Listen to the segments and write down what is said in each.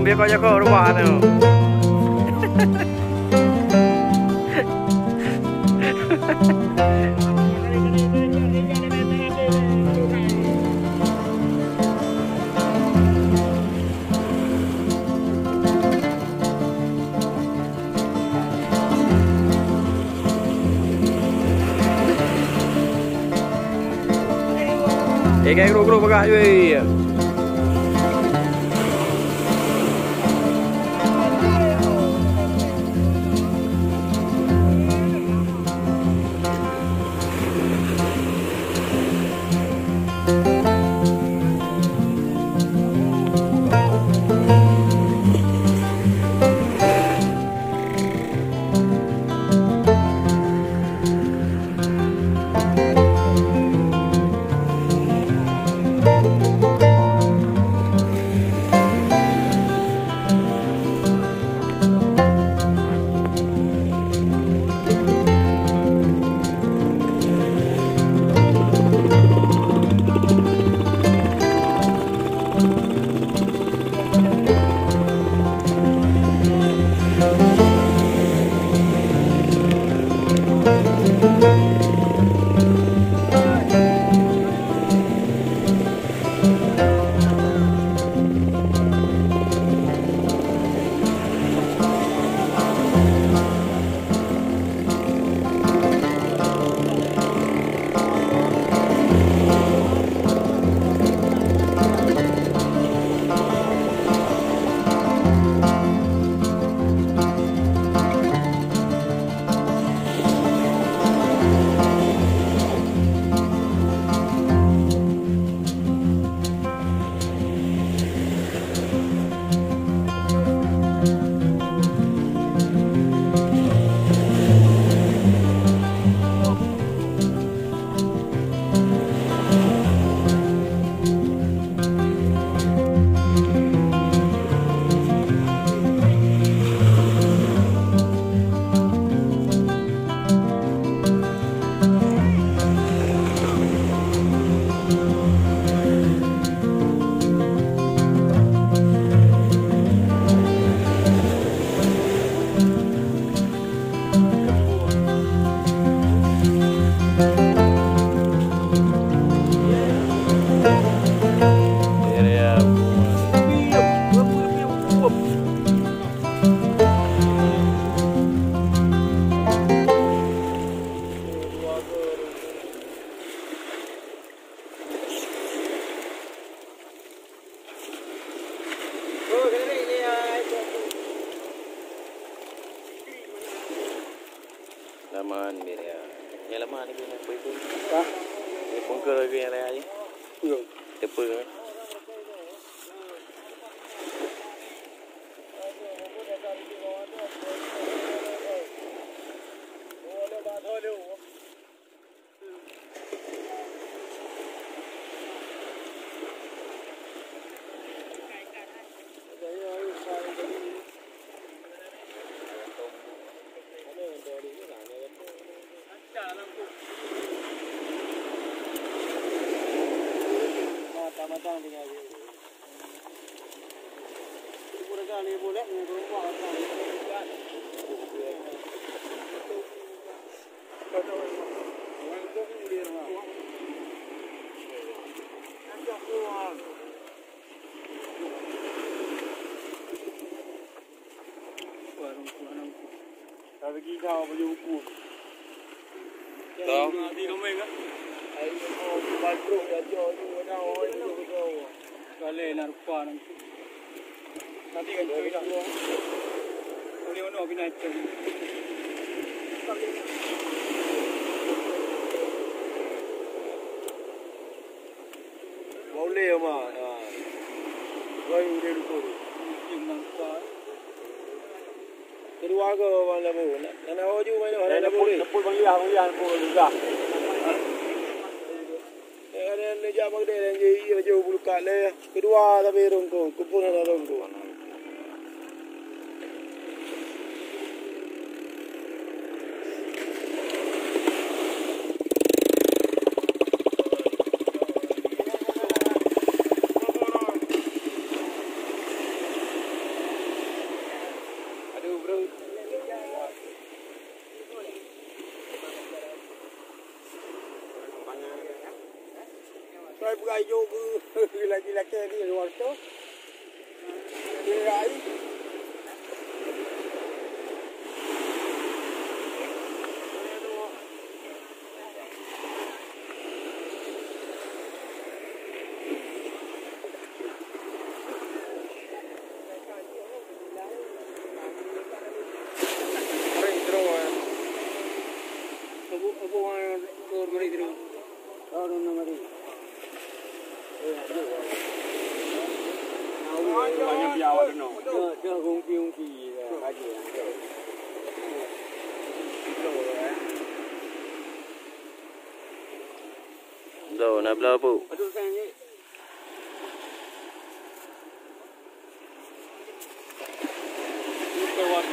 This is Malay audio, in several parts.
biar kau jaga rumah tu. Kayak guru-guru bagah je. Laman dia. Yang lama ni kena apa itu? Hah? Ni pungker ke yang lain ni? Ya. Tepa ke? Matang tinggal dia. Boleh kali boleh ni rumah kan. Tapi kita baju buku. Tahu? Di rumah kan? Ayo mau baju aja tu dah orang tu. Kali nak rupa nanti. Nanti kan cuy dah. Boleh mana kena cuy. Boleh ama. Kau udah rupa. Jangan lupa. Kedua ke mana bu? Nak hoju mana? Nak pul bangliah pul juga. Ada jam agak dan jadi jauh bulu kale. Kedua tapi rongko, kupun ada rongko. Kalau perai juga lagi-lagi ni luar tu. Dia air. Banyak biawak tu no. Dia hungki kaji. Đâu nạp lao phụ. Aduh sayang ni. Kawan.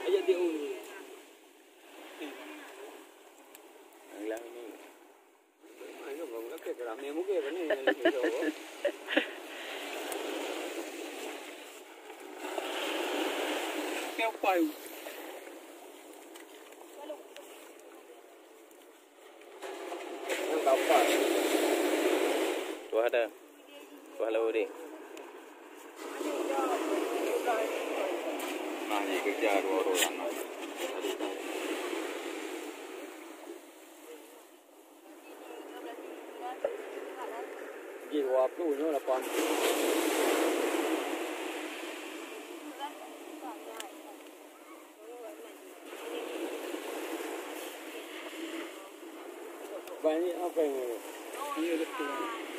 Ayat dia ulu. Lang ni. Ay no, vamos a que la me muke bane. Keo pai. Tua ada. Tua lalu di. Nah, ni kerja dua orang nak. Di wap tu no la pan. Banyak apa yang ini betul.